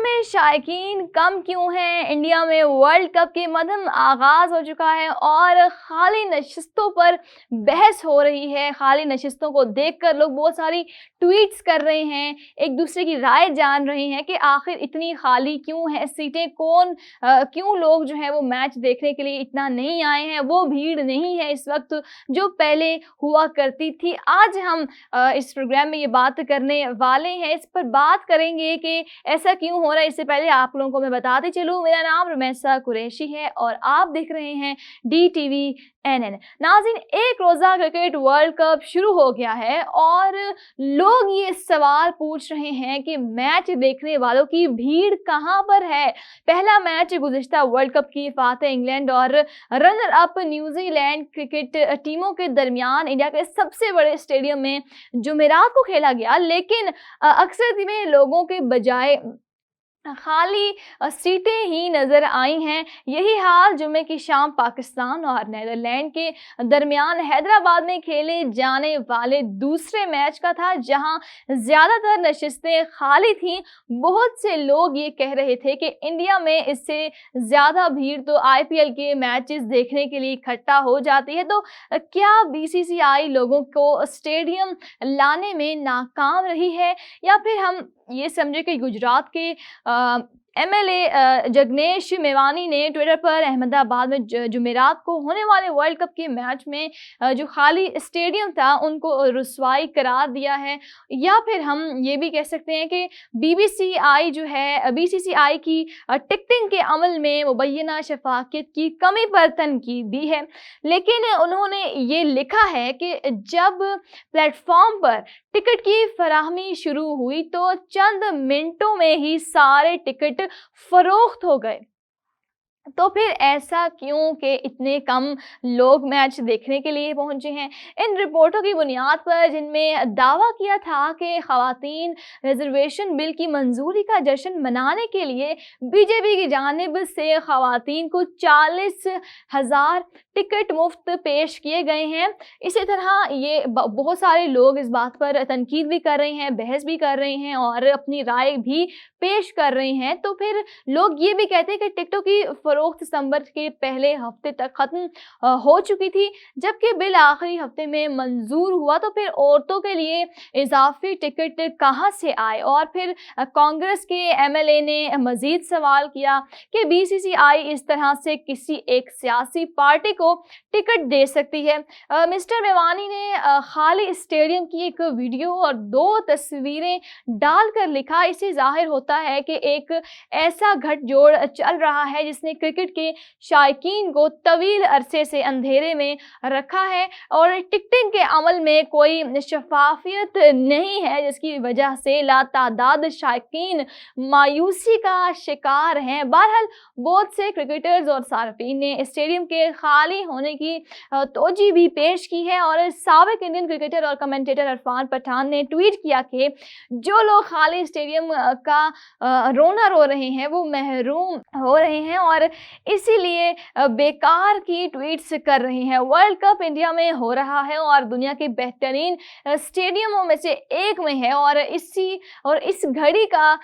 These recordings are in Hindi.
में शायकीन कम क्यों हैं? इंडिया में वर्ल्ड कप के मद्देनज़र आगाज़ हो चुका है और खाली नशिस्तों पर बहस हो रही है। खाली नशिस्तों को देखकर लोग बहुत सारी ट्वीट्स कर रहे हैं, एक दूसरे की राय जान रहे हैं कि आखिर इतनी खाली क्यों है सीटें, क्यों लोग जो है वो मैच देखने के लिए इतना नहीं आए हैं, वो भीड़ नहीं है इस वक्त जो पहले हुआ करती थी। आज हम इस प्रोग्राम में ये बात करने वाले हैं, इस पर बात करेंगे कि ऐसा क्यों हो रहा है। इससे पहले आप लोगों को मैं बताती चलूँ, मेरा नाम रुमैसा कुरैशी है और आप देख रहे हैं DTV NN। नाज़रीन, एक रोज़ा क्रिकेट वर्ल्ड कप शुरू हो गया है और लोग ये सवाल पूछ रहे हैं कि मैच देखने वालों की भीड़ कहाँ पर है। पहला मैच गुज़िश्ता वर्ल्ड कप की फातह इंग्लैंड और रनर अप न्यूजीलैंड क्रिकेट टीमों के दरमियान इंडिया के सबसे बड़े स्टेडियम में जुमेरात को खेला गया, लेकिन अक्सर में लोगों के बजाय खाली सीटें ही नज़र आई हैं। यही हाल जुमे की शाम पाकिस्तान और नीदरलैंड के दरमियान हैदराबाद में खेले जाने वाले दूसरे मैच का था, जहां ज़्यादातर नशिस्तें खाली थीं। बहुत से लोग ये कह रहे थे कि इंडिया में इससे ज़्यादा भीड़ तो IPL के मैचेस देखने के लिए इकट्ठा हो जाती है। तो क्या BCCI लोगों को स्टेडियम लाने में नाकाम रही है, या फिर हम ये समझे कि गुजरात के MLA जगनेश मेवानी ने ट्विटर पर अहमदाबाद में जुमेरात को होने वाले वर्ल्ड कप के मैच में जो खाली स्टेडियम था उनको रुसवाई करार दिया है, या फिर हम ये भी कह सकते हैं कि BCCI की टिकटिंग के अमल में मुबैना शफाकियत की कमी पर तनकीद भी है। लेकिन उन्होंने ये लिखा है कि जब प्लेटफॉर्म पर टिकट की फराहमी शुरू हुई तो चंद मिनटों में ही सारे टिकट फरोख्त हो गए। तो फिर ऐसा क्यों कि इतने कम लोग मैच देखने के लिए पहुंचे हैं? इन रिपोर्टों की बुनियाद पर, जिनमें दावा किया था कि ख़वातीन रिजर्वेशन बिल की मंजूरी का जश्न मनाने के लिए BJP की जानिब से ख़वातीन को 40,000 टिकट मुफ्त पेश किए गए हैं। इसी तरह ये बहुत सारे लोग इस बात पर तनकीद भी कर रहे हैं, बहस भी कर रहे हैं और अपनी राय भी पेश कर रहे हैं। तो फिर लोग ये भी कहते हैं कि टिकटों की फरोख्त दिसंबर के पहले हफ्ते तक ख़त्म हो चुकी थी, जबकि बिल आखिरी हफ्ते में मंजूर हुआ। तो फिर औरतों के लिए इजाफी टिकट कहाँ से आए? और फिर कांग्रेस के MLA ने मज़ीद सवाल किया कि BCCI इस तरह से किसी एक सियासी पार्टी को टिकट दे सकती है। मिस्टर मेवानी ने खाली स्टेडियम की एक वीडियो और 2 तस्वीरें डालकर लिखा, इससे जाहिर होता है कि एक ऐसा गठजोड़ चल रहा है जिसने क्रिकेट के शायकीन को तवील अरसे से अंधेरे में रखा है और टिकटिंग के अमल में कोई शफाफियत नहीं है, जिसकी वजह से लातादाद शायकीन मायूसी का शिकार हैं। बहरहाल बहुत से क्रिकेटर्स और सार्फिन ने स्टेडियम के खाली होने की तोजी भी पेश की है और साबिक इंडियन क्रिकेटर और कमेंटेटर इरफान पठान ने ट्वीट किया कि जो लोग खाली स्टेडियम का रोना रो रहे हैं वो महरूम हो रहे हैं और इसीलिए बेकार की ट्वीट्स कर रहे हैं। वर्ल्ड कप इंडिया में हो रहा है और दुनिया के बेहतरीन स्टेडियमों में से एक में है, और इस घड़ी का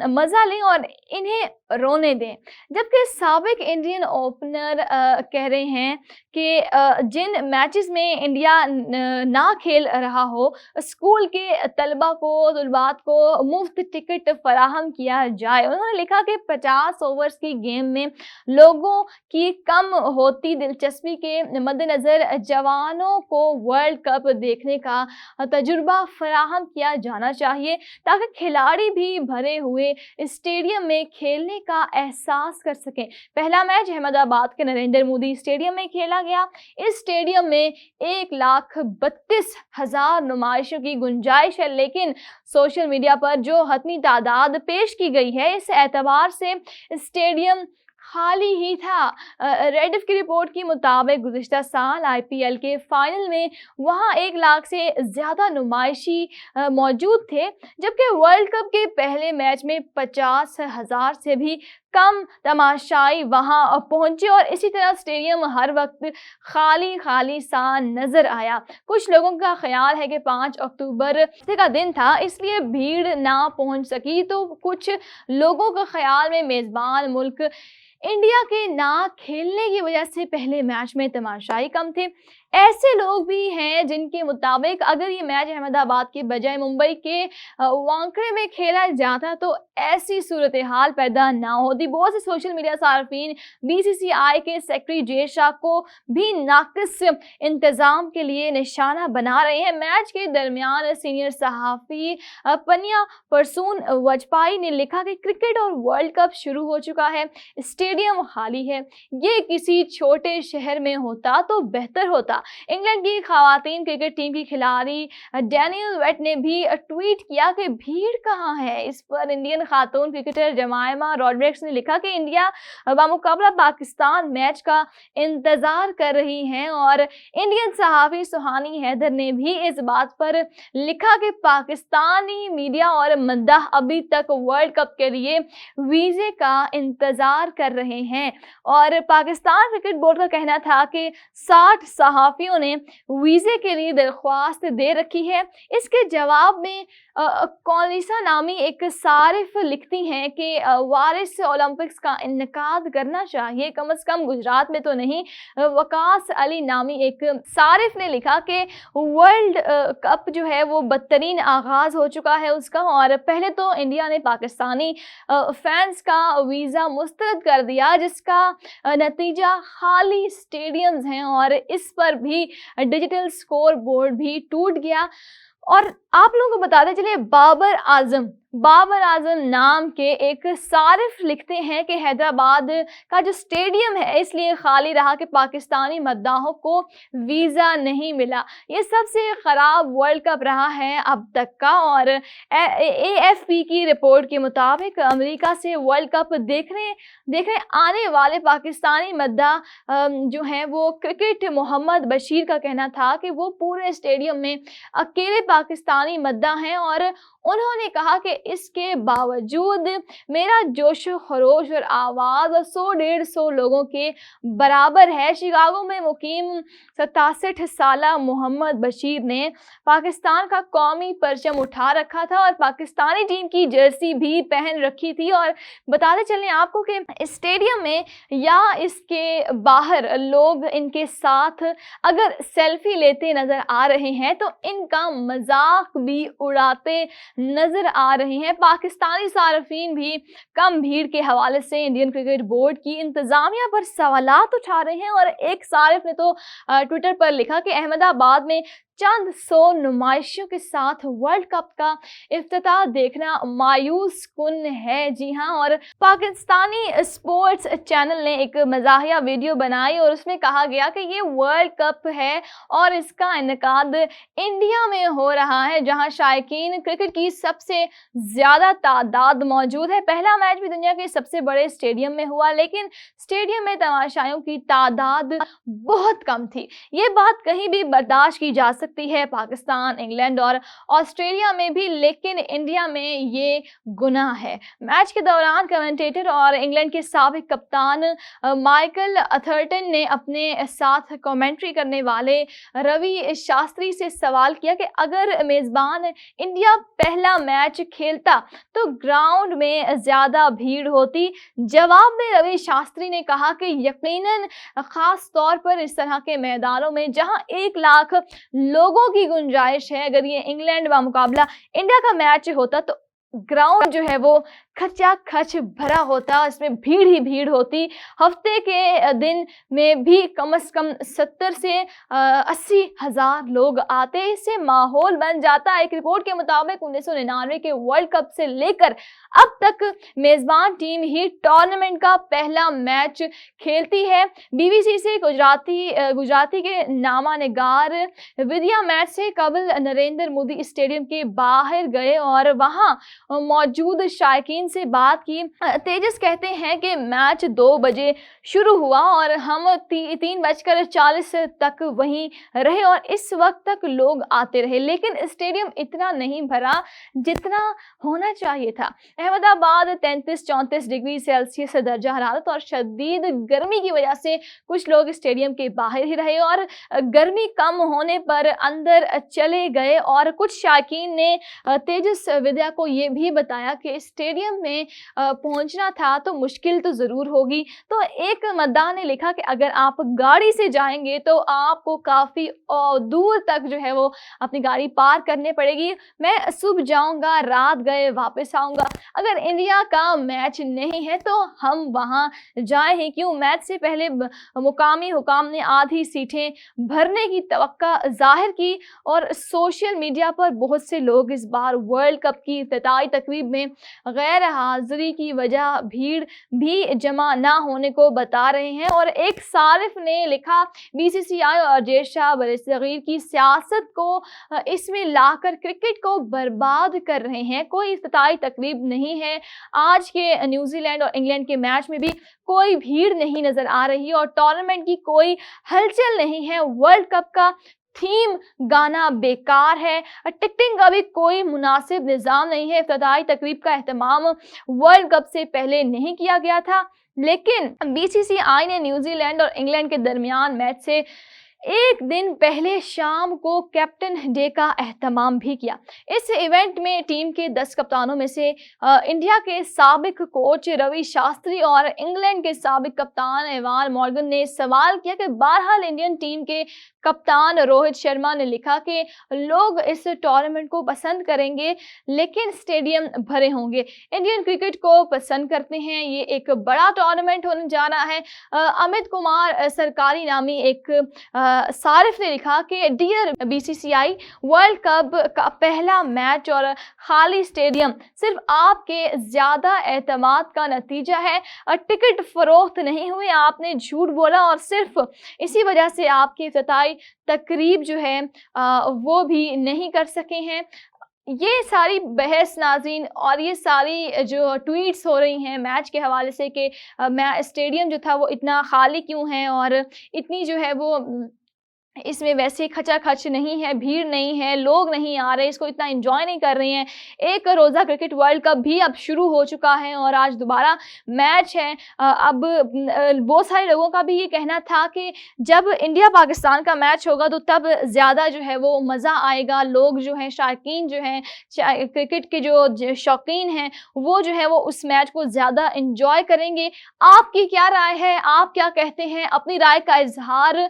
मज़ा लें और इन्हें रोने दें। जबकि साबिक इंडियन ओपनर कह रहे हैं कि जिन मैचेस में इंडिया ना खेल रहा हो, स्कूल के तलबात को मुफ्त टिकट फराहम किया जाए। उन्होंने लिखा कि 50 ओवर्स की गेम में लोगों की कम होती दिलचस्पी के मद्देनज़र जवानों को वर्ल्ड कप देखने का तजुर्बा फराहम किया जाना चाहिए, ताकि खिलाड़ी भी भरे हुए स्टेडियम में खेलने का एहसास कर सकें। पहला मैच अहमदाबाद के नरेंद्र मोदी स्टेडियम में खेला गया। इस स्टेडियम में 1,32,000 नुमाइशों की गुंजाइश है, लेकिन सोशल मीडिया पर जो हतमी तादाद पेश की गई है, इस एतबार से स्टेडियम खाली ही था। रेडिफ की रिपोर्ट के मुताबिक गुज़िश्ता साल IPL के फाइनल में वहां 1 लाख से ज़्यादा नुमाइशी मौजूद थे, जबकि वर्ल्ड कप के पहले मैच में 50,000 से भी कम तमाशाई वहां पहुंचे और इसी तरह स्टेडियम हर वक्त खाली खाली सा नजर आया। कुछ लोगों का ख्याल है कि 5 अक्टूबर का दिन था इसलिए भीड़ ना पहुंच सकी, तो कुछ लोगों का ख्याल में मेजबान मुल्क इंडिया के ना खेलने की वजह से पहले मैच में तमाशाई कम थे। ऐसे लोग भी हैं जिनके मुताबिक अगर ये मैच अहमदाबाद के बजाय मुंबई के वानखेड़े में खेला जाता तो ऐसी सूरत हाल पैदा ना होती। बहुत से सोशल मीडिया सार्फिन बीसीसीआई के सेक्रेटरी जय शाह को भी नाकिस इंतजाम के लिए निशाना बना रहे हैं। मैच के दरमियान सीनियर सहाफ़ी पनिया परसून वाजपेयी ने लिखा कि क्रिकेट और वर्ल्ड कप शुरू हो चुका है, स्टेडियम खाली है। ये किसी छोटे शहर में होता तो बेहतर होता। इंग्लैंड की खवातीन क्रिकेट टीम की खिलाड़ी डैनियल वेट ने भी ट्वीट किया कि भीड़ कहाँ है। इस पर इंडियन खातून क्रिकेटर जमायमा रॉड्रिक्स ने लिखा कि इंडिया बामुकाबला पाकिस्तान मैच का इंतजार कर रही हैं और इंडियन सहाफ़ी सुहानी हैदर ने भी इस बात पर लिखा कि पाकिस्तानी मीडिया और मद्दाह अभी तक वर्ल्ड कप के लिए वीज़े का इंतजार कर रहे हैं और पाकिस्तान क्रिकेट बोर्ड का कहना था कि 60 सहाफ़ियों ने वीज़े के लिए दरख्वास्त दे रखी है। इसके जवाब में कॉलिसा नामी एक सारिफ लिखती हैं कि वारिस ओलंपिक्स का इनेकाद करना चाहिए, कम से कम गुजरात में तो नहीं। वकास अली नामी एक सारिफ ने लिखा कि वर्ल्ड कप जो है वो बदतरीन आगाज़ हो चुका है उसका और पहले तो इंडिया ने पाकिस्तानी फैंस का वीज़ा मुस्तरद कर दिया जिसका नतीजा खाली स्टेडियम्स हैं और इस पर भी डिजिटल स्कोर बोर्ड भी टूट गया। और आप लोगों को बताते चलिए बाबर आजम नाम के एक सारिफ लिखते हैं कि हैदराबाद का जो स्टेडियम है इसलिए खाली रहा कि पाकिस्तानी मद्दाहों को वीज़ा नहीं मिला। ये सबसे ख़राब वर्ल्ड कप रहा है अब तक का और AFP की रिपोर्ट के मुताबिक अमेरिका से वर्ल्ड कप देखने आने वाले पाकिस्तानी मद्दाह जो हैं वो क्रिकेट मोहम्मद बशीर का कहना था कि वो पूरे स्टेडियम में अकेले पाकिस्तानी मद्दाह हैं और उन्होंने कहा कि इसके बावजूद मेरा जोश खरोश और आवाज़ 100-150 लोगों के बराबर है। शिकागो में मुकीम 67 साला मोहम्मद बशीर ने पाकिस्तान का कौमी परचम उठा रखा था और पाकिस्तानी टीम की जर्सी भी पहन रखी थी। और बताते चलें आपको कि स्टेडियम में या इसके बाहर लोग इनके साथ अगर सेल्फी लेते नज़र आ रहे हैं तो इनका मजाक भी उड़ाते नजर आ रही हैं। पाकिस्तानी सार्फिन भी कम भीड़ के हवाले से इंडियन क्रिकेट बोर्ड की इंतजामिया पर सवालात उठा रहे हैं और एक सारिफ ने तो ट्विटर पर लिखा कि अहमदाबाद में चंद 100 नुमाइशों के साथ वर्ल्ड कप का इफ्तिताह देखना मायूस कुन है। जी हाँ, और पाकिस्तानी स्पोर्ट्स चैनल ने एक मज़ाहिया वीडियो बनाई और उसमें कहा गया कि ये वर्ल्ड कप है और इसका इनेकाद इंडिया में हो रहा है जहां शायकीन क्रिकेट की सबसे ज़्यादा तादाद मौजूद है। पहला मैच भी दुनिया के सबसे बड़े स्टेडियम में हुआ लेकिन स्टेडियम में तमाशाइयों की तादाद बहुत कम थी। ये बात कहीं भी बर्दाश्त की जा सकती है, पाकिस्तान, इंग्लैंड और ऑस्ट्रेलिया में भी, लेकिन इंडिया में ये गुनाह है। मैच के दौरान कमेंटेटर और इंग्लैंड के साबिक कप्तान माइकल अथर्टन ने अपने साथ कमेंट्री करने वाले रवि शास्त्री से सवाल किया कि अगर मेज़बान इंडिया पहला मैच खेलता तो ग्राउंड में ज़्यादा भीड़ होती। जवाब में रवि शास्त्री ने कहा कि यकीनन ख़ास तौर पर इस तरह के मैदानों में जहां 1 लाख लोगों की गुंजाइश है, अगर ये इंग्लैंड का मुकाबला इंडिया का मैच होता तो ग्राउंड जो है वो खचाखच भरा होता, इसमें भीड़ ही भीड़ होती। हफ्ते के दिन में भी कम से कम 70 से 80 हज़ार लोग आते, इससे माहौल बन जाता। एक रिपोर्ट के मुताबिक 1999 के वर्ल्ड कप से लेकर अब तक मेज़बान टीम ही टूर्नामेंट का पहला मैच खेलती है। BBC से गुजराती के नामा निगार विद्या मैच से कबल नरेंद्र मोदी स्टेडियम के बाहर गए और वहां मौजूद शायकीन शाकीन से बात की। तेजस कहते हैं कि मैच 2 बजे शुरू हुआ और हम 3:40 तक वहीं रहे और इस वक्त तक लोग आते रहे, लेकिन स्टेडियम इतना नहीं भरा जितना होना चाहिए था। अहमदाबाद 33-34 डिग्री सेल्सियस दर्जा हरारत और शदीद गर्मी की वजह से कुछ लोग स्टेडियम के बाहर ही रहे और गर्मी कम होने पर अंदर चले गए। और कुछ शाकीन ने तेजस विद्या को ये भी बताया कि स्टेडियम में पहुंचना था तो मुश्किल तो ज़रूर होगी। तो एक मतदार ने लिखा कि अगर आप गाड़ी से जाएंगे तो आपको काफ़ी दूर तक जो है वो अपनी गाड़ी पार करने पड़ेगी। मैं सुबह जाऊंगा, रात गए वापस आऊंगा। अगर इंडिया का मैच नहीं है तो हम वहां जाए ही क्यों। मैच से पहले मुकामी हुकाम ने आधी सीटें भरने की तवक्का जाहिर की और सोशल मीडिया पर बहुत से लोग इस बार वर्ल्ड कप की इफ्तिताई तकरीब में गैर हाजिरी की वजह भीड़ भी जमा ना होने को बता रहे हैं। और एक सारिफ ने लिखा, बीसीसीआई और जेशा बरसगीर की सियासत को इसमें लाकर क्रिकेट को बर्बाद कर रहे हैं। कोई इफ्तिताई तकरीब नहीं है। आज के न्यूजीलैंड और इंग्लैंड के मैच में भी कोई भीड़ नहीं नजर आ रही और टूर्नामेंट की कोई हलचल नहीं है। वर्ल्ड कप का थीम गाना बेकार है। टिकटिंग का भी कोई मुनासिब निज़ाम नहीं है। इफ्तिताई तकरीब का एहतमाम वर्ल्ड कप से पहले नहीं किया गया था, लेकिन बीसीसीआई ने न्यूजीलैंड और इंग्लैंड के दरमियान मैच से एक दिन पहले शाम को कैप्टन डे का एहतमाम भी किया। इस इवेंट में टीम के 10 कप्तानों में से इंडिया के साबिक कोच रवि शास्त्री और इंग्लैंड के साबिक कप्तान एवान मॉर्गन ने सवाल किया कि बहरहाल इंडियन टीम के कप्तान रोहित शर्मा ने लिखा कि लोग इस टूर्नामेंट को पसंद करेंगे लेकिन स्टेडियम भरे होंगे। इंडियन क्रिकेट को पसंद करते हैं, ये एक बड़ा टूर्नामेंट होने जा रहा है। अमित कुमार सरकारी नामी एक सारिफ ने लिखा कि डियर बीसीसीआई, वर्ल्ड कप का पहला मैच और खाली स्टेडियम सिर्फ आपके ज़्यादा एतमाद का नतीजा है। टिकट फरोख्त नहीं हुए, आपने झूठ बोला और सिर्फ इसी वजह से आपकी इफ्तिताई तकरीब जो है वो भी नहीं कर सके हैं। ये सारी बहस नाज़रीन और ये सारी जो ट्वीट्स हो रही हैं मैच के हवाले से कि स्टेडियम जो था वो इतना खाली क्यों है और इतनी जो है वो इसमें वैसे खचाखच नहीं है, भीड़ नहीं है, लोग नहीं आ रहे, इसको इतना एंजॉय नहीं कर रहे हैं। एक रोज़ा क्रिकेट वर्ल्ड कप भी अब शुरू हो चुका है और आज दोबारा मैच है। अब बहुत सारे लोगों का भी ये कहना था कि जब इंडिया पाकिस्तान का मैच होगा तो तब ज़्यादा जो है वो मज़ा आएगा। लोग जो हैं शायकीन जो हैं क्रिकेट के जो शौकीन हैं वो जो है वो उस मैच को ज़्यादा एंजॉय करेंगे। आपकी क्या राय है, आप क्या कहते हैं? अपनी राय का इजहार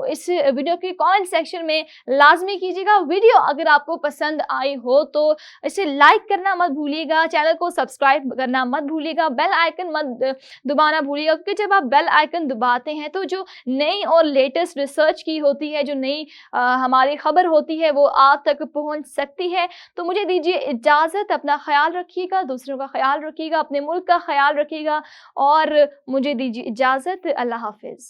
इस वीडियो के कमेंट सेक्शन में लाजमी कीजिएगा। वीडियो अगर आपको पसंद आई हो तो इसे लाइक करना मत भूलिएगा, चैनल को सब्सक्राइब करना मत भूलिएगा, बेल आइकन मत दबाना भूलिएगा, क्योंकि जब आप बेल आइकन दबाते हैं तो जो नई और लेटेस्ट रिसर्च की होती है, जो नई हमारी खबर होती है वो आप तक पहुंच सकती है। तो मुझे दीजिए इजाज़त, अपना ख्याल रखिएगा, दूसरों का ख्याल रखिएगा, अपने मुल्क का ख्याल रखिएगा और मुझे दीजिए इजाज़त। अल्लाह हाफिज़।